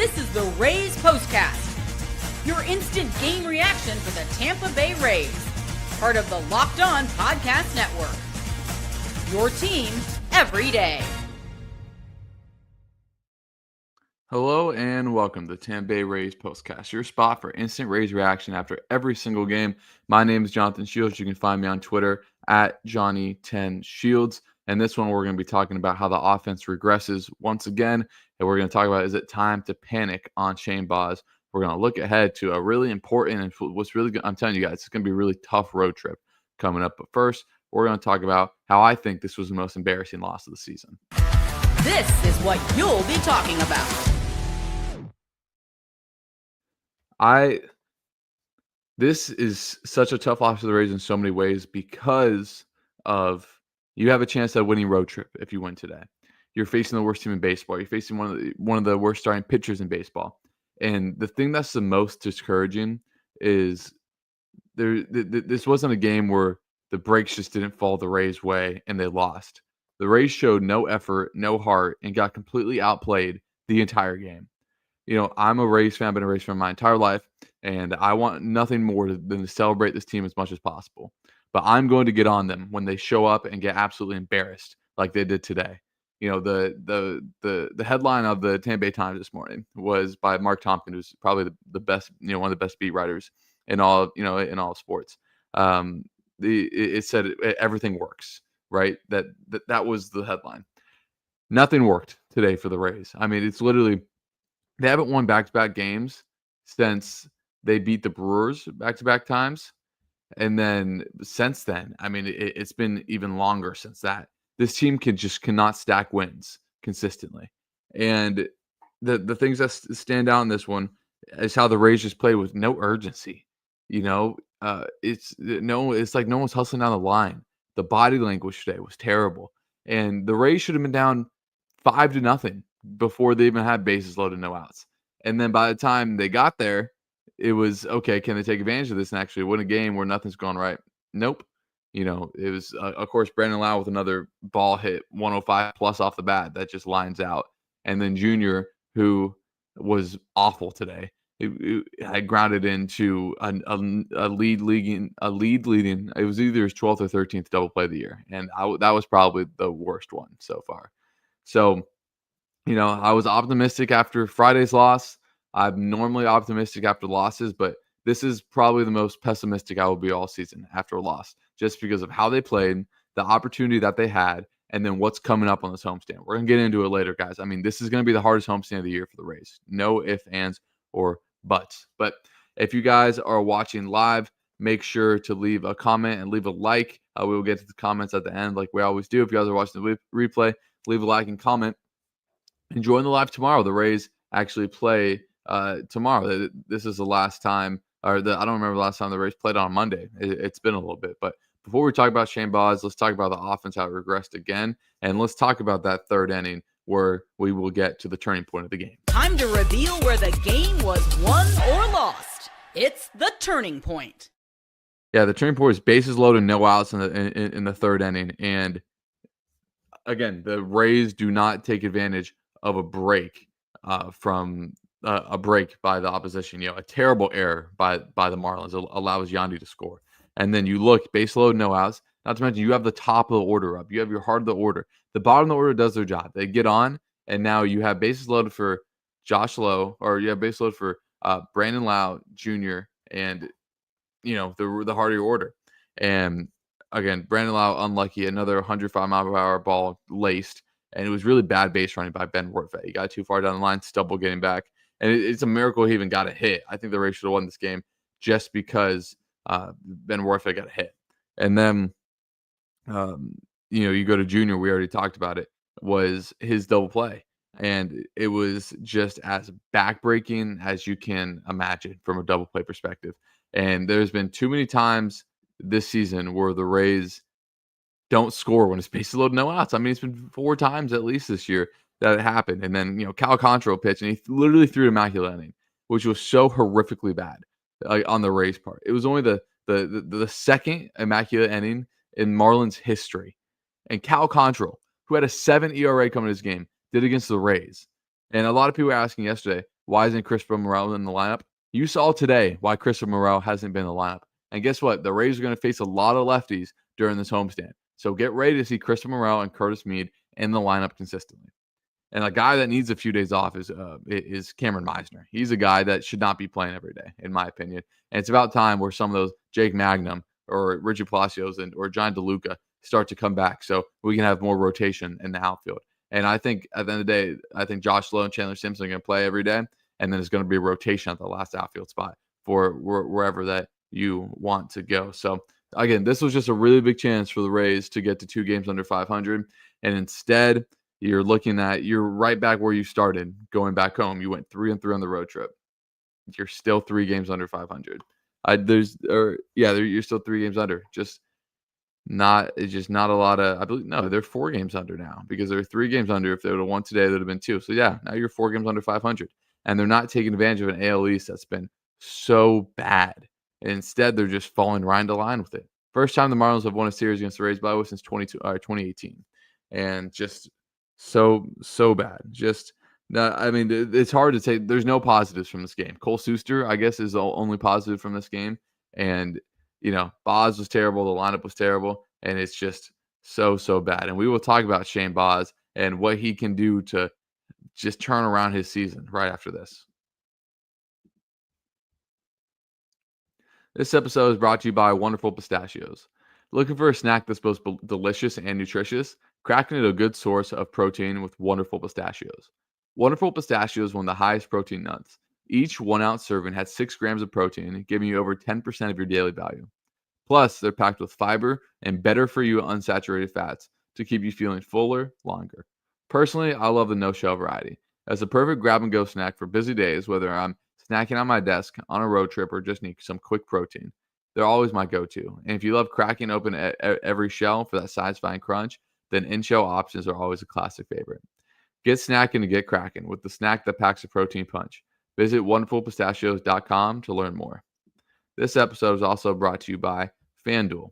This is the Rays POSTCAST, your instant game reaction for the Tampa Bay Rays, part of the Locked On Podcast Network. Your team every day. Hello and welcome to the Tampa Bay Rays POSTCAST, your spot for instant Rays reaction after every single game. My name is Jonathan Shields. You can find me on Twitter at Johnny10Shields. And this one, we're going to be talking about how the offense regresses once again. And we're going to talk about, is it time to panic on Shane Baz? We're going to look ahead to a really important and what's really good. I'm telling you guys, it's going to be a really tough road trip coming up. But first, we're going to talk about how I think this was the most embarrassing loss of the season. This is what you'll be talking about. This is such a tough loss for the Rays in so many ways because of you have a chance at a winning road trip if you win today. You're facing the worst team in baseball. You're facing one of the worst starting pitchers in baseball. And the thing that's the most discouraging is this wasn't a game where the breaks just didn't fall the Rays' way and they lost. The Rays showed no effort, no heart, and got completely outplayed the entire game. You know, I'm a Rays fan, been a Rays fan my entire life, and I want nothing more than to celebrate this team as much as possible. But I'm going to get on them when they show up and get absolutely embarrassed like they did today. You know, the headline of the Tampa Bay Times this morning was by Mark Tompkins, who's probably the best, one of the best beat writers in all, in all sports. It said everything works, right? That was the headline. Nothing worked today for the Rays. I mean, it's literally they haven't won back-to-back games since they beat the Brewers back-to-back times. And then since then, I mean, it's been even longer since that. This team cannot stack wins consistently. And the things that stand out in this one is how the Rays just play with no urgency. It's like no one's hustling down the line. The body language today was terrible. And the Rays should have been down 5-0 before they even had bases loaded, no outs. And then by the time they got there, it was, okay, can they take advantage of this and actually win a game where nothing's gone right? Nope. It was, of course, Brandon Lau with another ball hit 105 plus off the bat that just lines out. And then Junior, who was awful today, it had grounded into a lead leading. It was either his 12th or 13th double play of the year. And that was probably the worst one so far. So, I was optimistic after Friday's loss. I'm normally optimistic after losses, but this is probably the most pessimistic I will be all season after a loss, just because of how they played, the opportunity that they had, and then what's coming up on this homestand. We're going to get into it later, guys. I mean, this is going to be the hardest homestand of the year for the Rays. No ifs, ands, or buts. But if you guys are watching live, make sure to leave a comment and leave a like. We will get to the comments at the end like we always do. If you guys are watching the replay, leave a like and comment. And join the live tomorrow. The Rays actually play tomorrow. This is the last time, I don't remember the last time the Rays played on Monday. It's been a little bit. But before we talk about Shane Baz, let's talk about the offense, how it regressed again. And let's talk about that third inning where we will get to the turning point of the game. Time to reveal where the game was won or lost. It's the turning point. Yeah, the turning point is bases loaded, no outs in the third inning. And again, the Rays do not take advantage of a break from a break by the opposition. A terrible error by the Marlins allows Yandy to score. And then you look, base load, no outs. Not to mention you have the top of the order up. You have your heart of the order. The bottom of the order does their job. They get on, and now you have bases loaded for Josh Lowe, or you have base load for Brandon Lau Jr. and the heart of your order. And again, Brandon Lau unlucky, another 105-mile-per-hour ball laced. And it was really bad base running by Ben Wortvet. He got too far down the line, stumble getting back. And it's a miracle he even got a hit. I think the Rays should have won this game just because Ben Wortvet got a hit. And then, you go to Junior, we already talked about it, was his double play. And it was just as backbreaking as you can imagine from a double play perspective. And there's been too many times this season where the Rays don't score when it's bases loaded, no outs. I mean, it's been 4 times at least this year that it happened. And then, Cal Contrail pitched, and he literally threw an immaculate inning, which was so horrifically bad on the Rays' part. It was only the second immaculate inning in Marlins history. And Cal Contrail, who had a 7 ERA coming to this game, did against the Rays. And a lot of people were asking yesterday, why isn't Christopher Morel in the lineup? You saw today why Christopher Morel hasn't been in the lineup. And guess what? The Rays are going to face a lot of lefties during this homestand. So get ready to see Christopher Morel and Curtis Mead in the lineup consistently. And a guy that needs a few days off is Cameron Meisner. He's a guy that should not be playing every day, in my opinion. And it's about time where some of those Jake Magnum or Richie Palacios or John DeLuca start to come back so we can have more rotation in the outfield. And I think at the end of the day, I think Josh Lowe and Chandler Simpson are going to play every day. And then it's going to be a rotation at the last outfield spot for wherever that you want to go. So again, this was just a really big chance for the Rays to get to 2 games under 500. And instead, you're right back where you started going back home. You went 3-3 on the road trip. You're still 3 games under 500. You're still 3 games under. It's just not a lot of, I believe, no, they're 4 games under now because they're 3 games under. If they would have won today, they would have been 2. So yeah, now you're 4 games under 500. And they're not taking advantage of an AL East that's been so bad. And instead, they're just falling right into line with it. First time the Marlins have won a series against the Rays by since 2018. And just so bad. It's hard to say. There's no positives from this game. Cole Suster, I guess, is the only positive from this game. And, Boz was terrible. The lineup was terrible. And it's just so bad. And we will talk about Shane Boz and what he can do to just turn around his season right after this. This episode is brought to you by Wonderful Pistachios. Looking for a snack that's both delicious and nutritious? Cracking it a good source of protein with Wonderful Pistachios. Wonderful Pistachios is one of the highest protein nuts. Each 1-ounce serving has 6 grams of protein, giving you over 10% of your daily value. Plus, they're packed with fiber and better-for-you unsaturated fats to keep you feeling fuller longer. Personally, I love the no-shell variety. As a perfect grab-and-go snack for busy days, whether I'm snacking on my desk, on a road trip, or just need some quick protein. They're always my go-to. And if you love cracking open every shell for that satisfying crunch, then in-shell options are always a classic favorite. Get snacking to get cracking with the snack that packs a protein punch. Visit wonderfulpistachios.com to learn more. This episode is also brought to you by FanDuel.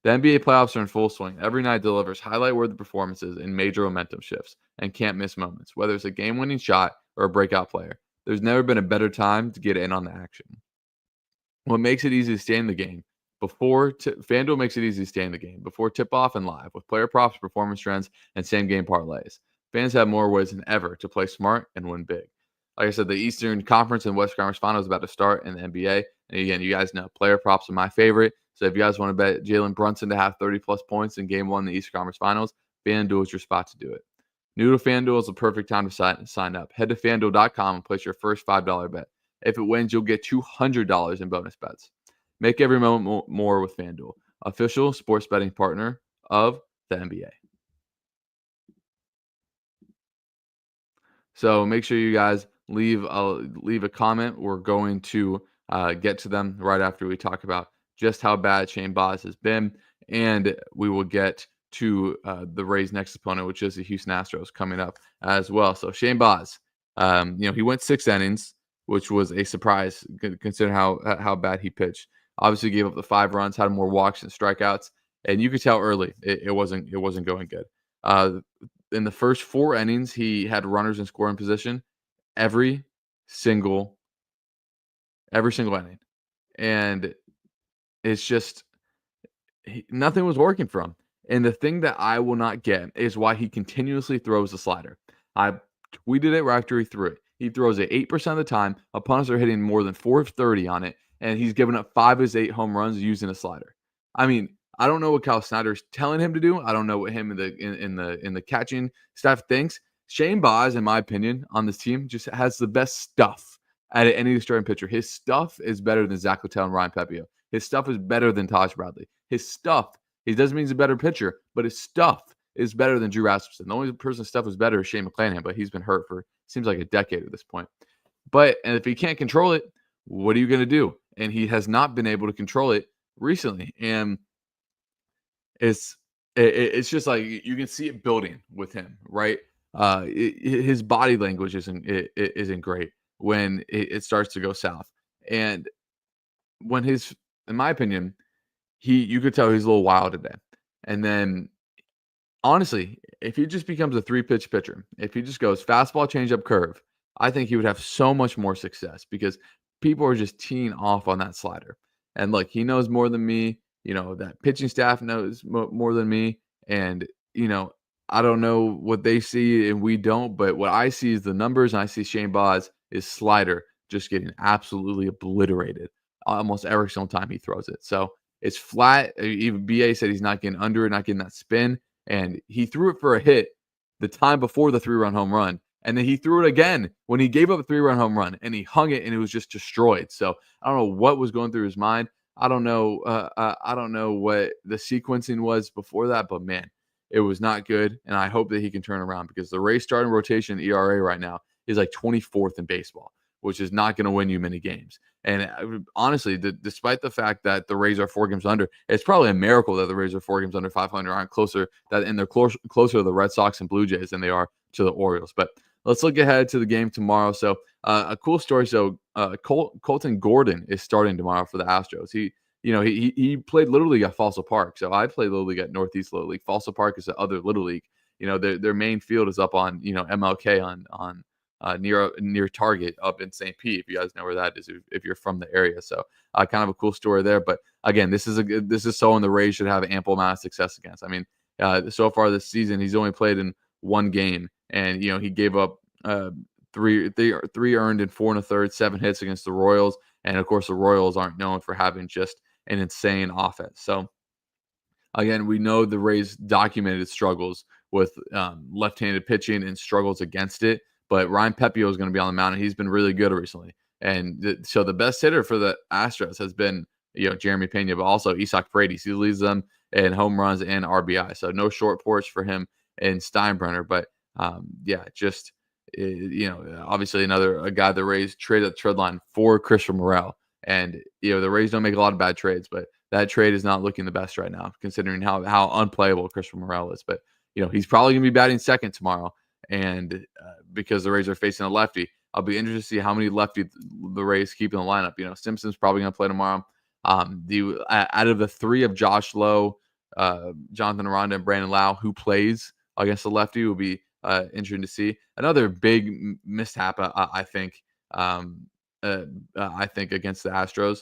The NBA playoffs are in full swing. Every night delivers highlight-worthy performances and major momentum shifts and can't miss moments, whether it's a game-winning shot or a breakout player. There's never been a better time to get in on the action. What makes it easy to stay in the game FanDuel makes it easy to stay in the game before tip-off and live with player props, performance trends, and same-game parlays. Fans have more ways than ever to play smart and win big. Like I said, the Eastern Conference and West Conference Finals is about to start in the NBA. And again, you guys know player props are my favorite. So if you guys want to bet Jalen Brunson to have 30-plus points in Game 1 in the Eastern Conference Finals, FanDuel is your spot to do it. New to FanDuel is the perfect time to sign up. Head to FanDuel.com and place your first $5 bet. If it wins, you'll get $200 in bonus bets. Make every moment more with FanDuel, official sports betting partner of the NBA. So make sure you guys leave a comment. We're going to get to them right after we talk about just how bad Shane Boz has been, and we will get to the Rays' next opponent, which is the Houston Astros, coming up as well. So Shane Boz, he went 6 innings, which was a surprise considering how bad he pitched. Obviously, gave up the 5 runs, had more walks and strikeouts, and you could tell early it wasn't going good. In the first 4 innings, he had runners in scoring position every single inning, and it's just nothing was working for him. And the thing that I will not get is why he continuously throws the slider. I tweeted it right after he threw it. He throws it 8% of the time. Opponents are hitting more than 430 on it, and he's given up 5 of his 8 home runs using a slider. I mean, I don't know what Kyle Snyder's telling him to do. I don't know what him in the catching staff thinks. Shane Boz, in my opinion, on this team just has the best stuff out of any starting pitcher. His stuff is better than Zach Littell and Ryan Pepiot. His stuff is better than Taj Bradley. His stuff, he doesn't mean he's a better pitcher, but his stuff is better than Drew Rasmussen. The only person's stuff is better is Shane McClanahan, but he's been hurt for seems like a decade at this point. And if he can't control it, what are you going to do? And he has not been able to control it recently. And it's just like you can see it building with him, right? His body language isn't great when it starts to go south. And when in my opinion, you could tell he's a little wild today. And then, honestly, if he just becomes a 3-pitch pitcher, if he just goes fastball, changeup, curve, I think he would have so much more success because people are just teeing off on that slider. And look, he knows more than me. That pitching staff knows more than me. And, I don't know what they see and we don't, but what I see is the numbers, and I see Shane Baz is slider just getting absolutely obliterated almost every single time he throws it. So it's flat. Even BA said he's not getting under it, not getting that spin. And he threw it for a hit the time before the 3-run home run. And then he threw it again when he gave up a 3-run home run, and he hung it and it was just destroyed. So I don't know what was going through his mind. I don't know. I don't know what the sequencing was before that, but man, it was not good. And I hope that he can turn around because the Rays starting rotation ERA right now is like 24th in baseball, which is not going to win you many games. And honestly, despite the fact that the Rays are 4 games under, it's probably a miracle that the Rays are 4 games under 500, aren't closer that, and they're closer to the Red Sox and Blue Jays than they are to the Orioles. But let's look ahead to the game tomorrow. So a cool story. So Colton Gordon is starting tomorrow for the Astros. He played Little League at Fossil Park. So I played Little League at Northeast Little League. Fossil Park is the other Little League. Their main field is up on MLK on near Target up in St. Pete. If you guys know where that is, if you're from the area. So kind of a cool story there. But again, this is someone the Rays should have ample amount of success against. I mean, so far this season, he's only played in 1 game, and he gave up 3 earned in 4 1/3, 7 hits against the Royals. And of course, the Royals aren't known for having just an insane offense. So again, we know the Rays documented struggles with left-handed pitching and struggles against it. But Ryan Pepio is going to be on the mound, and he's been really good recently. And so the best hitter for the Astros has been Jeremy Pena, but also Isaac Paredes. He leads them in home runs and RBI. So no short porch for him and Steinbrenner. But obviously a guy the Rays traded at the trade line for Christian Morel. And the Rays don't make a lot of bad trades, but that trade is not looking the best right now, considering how unplayable Christian Morel is. But he's probably going to be batting second tomorrow. And because the Rays are facing a lefty, I'll be interested to see how many lefty the Rays keep in the lineup. Simpson's probably going to play tomorrow. Out of the 3 of Josh Lowe, Jonathan Aranda, and Brandon Lau, who plays against the lefty, will be interesting to see. Another big mishap, I think against the Astros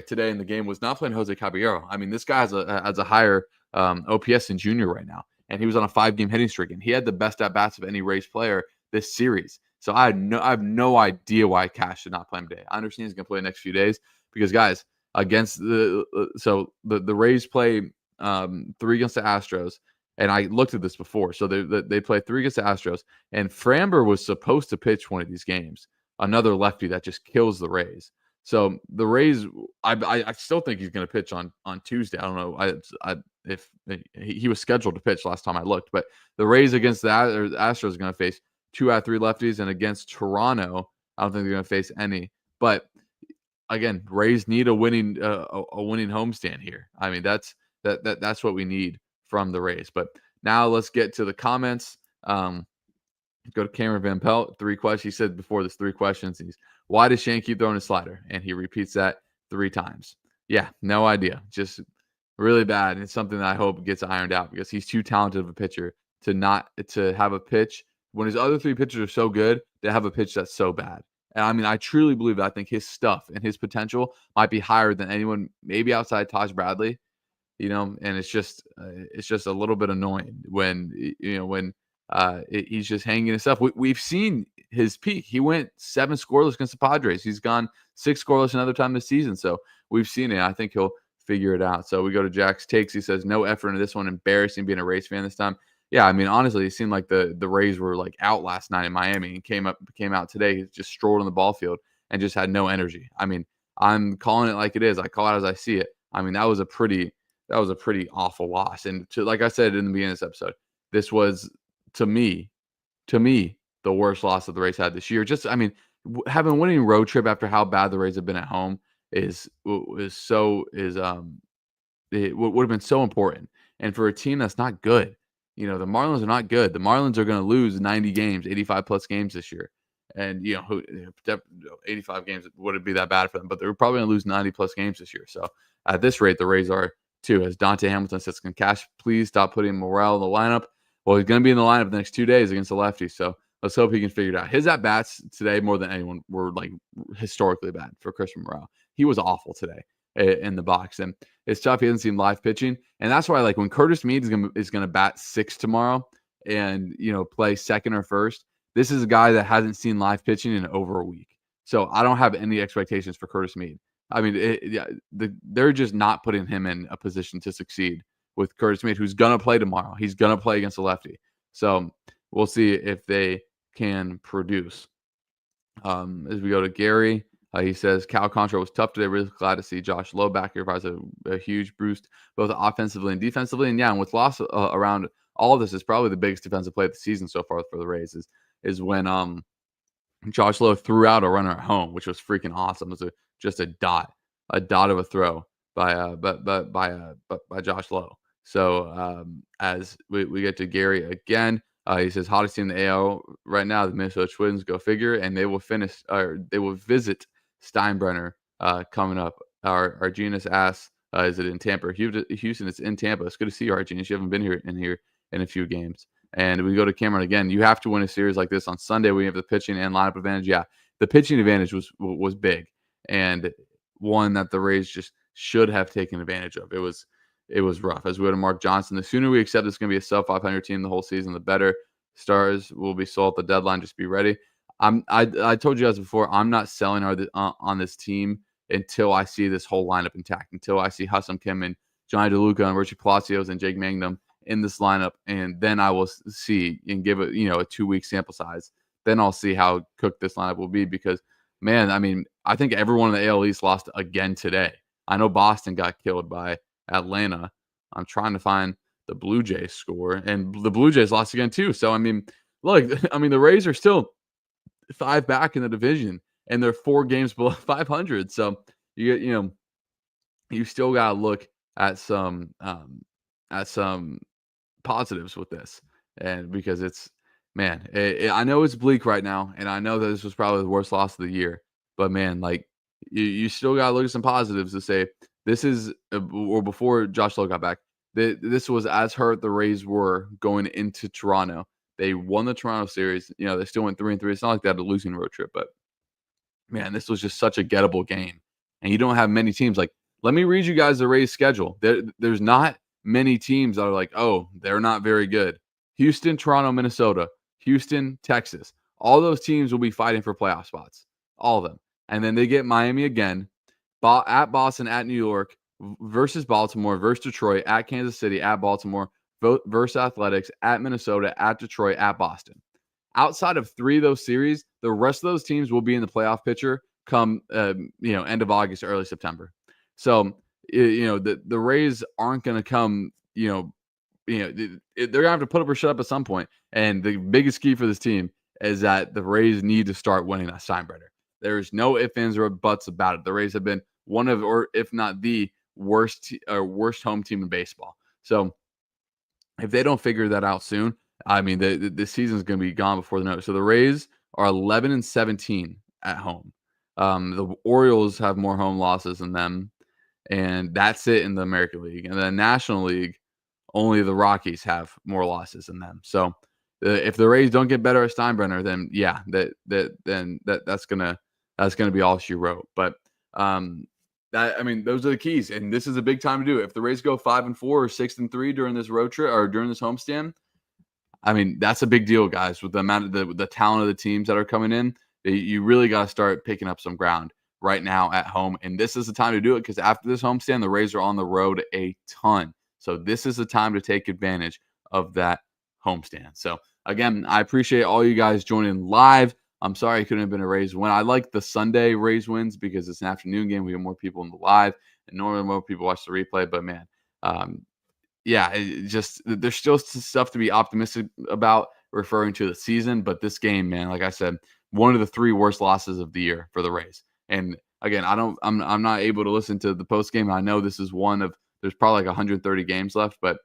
today in the game was not playing Jose Caballero. I mean, this guy has a higher OPS than Junior right now. And he was on a 5-game hitting streak, and he had the best at-bats of any Rays player this series. So I have no idea why Cash did not play him today. I understand he's going to play the next few days because, guys, against the Rays play 3 against the Astros, and I looked at this before. So they play 3 against the Astros, and Framber was supposed to pitch one of these games, another lefty that just kills the Rays. So the Rays, I still think he's going to pitch on Tuesday. I don't know if he was scheduled to pitch last time I looked, but the Rays against the Astros are going to face 2 out of 3 lefties, and against Toronto, I don't think they're going to face any. But again, Rays need a winning homestand here. I mean, that's what we need from the Rays. But now let's get to the comments. Go to Cameron Van Pelt. 3 questions. He said before this 3 questions. Why does Shane keep throwing his slider? And he repeats that 3 times. Yeah, no idea. Just really bad. And it's something that I hope gets ironed out because he's too talented of a pitcher to have a pitch when his other 3 pitchers are so good to have a pitch that's so bad. And I mean, I truly believe that. I think his stuff and his potential might be higher than anyone, maybe outside Taj Bradley, and it's just a little bit annoying when he's just hanging his stuff. We've seen his peak. He went 7 scoreless against the Padres. He's gone 6 scoreless another time this season. So we've seen it. I think he'll figure it out. So we go to Jack's takes. He says, no effort into this one. Embarrassing being a Rays fan this time. Yeah, I mean, honestly, it seemed like the Rays were like out last night in Miami and came out today. He just strolled on the ball field and just had no energy. I mean, I'm calling it like it is. I call it as I see it. I mean, that was a pretty awful loss. And like I said in the beginning of this episode, this was to me, the worst loss that the Rays had this year. Just, I mean, having a winning road trip after how bad the Rays have been at home it would have been so important. And for a team that's not good, the Marlins are not good. The Marlins are going to lose 90 games, 85 plus games this year. And, 85 games wouldn't be that bad for them, but they're probably going to lose 90 plus games this year. So at this rate, the Rays are too. As Dante Hamilton says, can Cash please stop putting Morel in the lineup? Well, he's going to be in the lineup the next 2 days against the lefties. So Let's hope he can figure it out. His at-bats today, more than anyone, were like historically bad for Christian Morel. He was awful today in the box. And it's tough. He hasn't seen live pitching. And that's why, like, when Curtis Mead is gonna bat 6 tomorrow and, play second or first, this is a guy that hasn't seen live pitching in over a week. So I don't have any expectations for Curtis Mead. I mean, they're just not putting him in a position to succeed with Curtis Mead, who's going to play tomorrow. He's going to play against a lefty. So we'll see if they can produce. As we go to Gary, he says, Cal Contra was tough today. Really glad to see Josh Lowe back here. Provides a huge boost both offensively and defensively. And yeah, and with loss around all of this, is probably the biggest defensive play of the season so far for the Rays is when Josh Lowe threw out a runner at home, which was freaking awesome. It was just a dot of a throw by Josh Lowe. So as we get to Gary again, he says hottest team in the AL right now, the Minnesota Twins. Go figure, and they will visit Steinbrenner coming up. Our Genius asks, is it in Tampa or Houston? It's in Tampa. It's good to see you, our Genius. You haven't been here in a few games. And we go to Cameron again. You have to win a series like this on Sunday. We have the pitching and lineup advantage. Yeah, the pitching advantage was big, and one that the Rays just should have taken advantage of. It was rough. As we go to Mark Johnson, the sooner we accept it's going to be a sub 500 team the whole season, the better. Stars will be sold at the deadline. Just be ready. I told you guys before, I'm not selling on this team until I see this whole lineup intact. Until I see Ha-Seong Kim and Johnny DeLuca and Richie Palacios and Jake Mangum in this lineup, and then I will see and give it, a 2-week sample size. Then I'll see how cooked this lineup will be because, man, I mean, I think everyone in the AL East lost again today. I know Boston got killed by Atlanta. I'm trying to find the Blue Jays score, and the Blue Jays lost again too. So, I mean, look, the Rays are still 5 back in the division, and they're 4 games below 500. So, you still got to look at some positives with this, and because it's, man, I know it's bleak right now, and I know that this was probably the worst loss of the year, but man, like you still got to look at some positives to say this is, or before Josh Lowe got back, this was as hurt the Rays were going into Toronto. They won the Toronto series. They still went 3-3. It's not like they had a losing road trip, but man, this was just such a gettable game, and you don't have many teams. Like, let me read you guys the Rays schedule. There's not many teams that are like, oh, they're not very good. Houston, Toronto, Minnesota, Houston, Texas. All those teams will be fighting for playoff spots. All of them. And then they get Miami again, at Boston, at New York, versus Baltimore, versus Detroit, at Kansas City, at Baltimore, versus Athletics, at Minnesota, at Detroit, at Boston. Outside of 3 of those series, the rest of those teams will be in the playoff picture come, end of August, early September. So, the Rays aren't going to come, they're going to have to put up or shut up at some point. And the biggest key for this team is that the Rays need to start winning that Steinbrenner. There's no ifs, ands, or buts about it. The Rays have been one of, or if not the worst home team in baseball. So if they don't figure that out soon, I mean, the season is going to be gone before the notice. So the Rays are 11-17 at home. The Orioles have more home losses than them, and that's it in the American League. And the National League, only the Rockies have more losses than them. So if the Rays don't get better at Steinbrenner, then yeah, that's gonna be all she wrote. But those are the keys, and this is a big time to do it. If the Rays go 5-4 or 6-3 during this road trip or during this homestand, I mean, that's a big deal, guys. With the amount of the talent of the teams that are coming in, you really got to start picking up some ground right now at home. And this is the time to do it because after this homestand, the Rays are on the road a ton. So this is the time to take advantage of that homestand. So again, I appreciate all you guys joining live. I'm sorry it couldn't have been a Rays win. I like the Sunday Rays wins because it's an afternoon game. We have more people in the live, and normally more people watch the replay. But man, there's still stuff to be optimistic about referring to the season. But this game, man, like I said, one of the 3 worst losses of the year for the Rays. And again, I'm not able to listen to the post game. I know this is one of, there's probably like 130 games left, but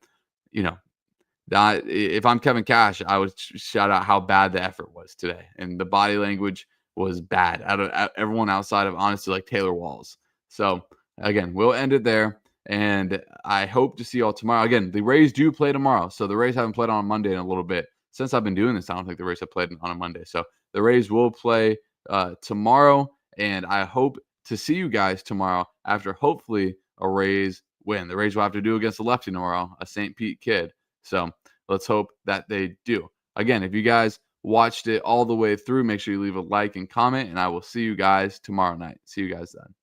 if I'm Kevin Cash, I would shout out how bad the effort was today, and the body language was bad out of everyone outside of honestly like Taylor Walls. So again, we'll end it there, and I hope to see y'all tomorrow. Again, the Rays do play tomorrow, so the Rays haven't played on Monday in a little bit. since I've been doing this, I don't think the Rays have played on a Monday. So the Rays will play tomorrow, and I hope to see you guys tomorrow after hopefully a Rays win. The Rays will have to do against a lefty tomorrow, a St. Pete kid. So let's hope that they do. Again, if you guys watched it all the way through, make sure you leave a like and comment, and I will see you guys tomorrow night. See you guys then.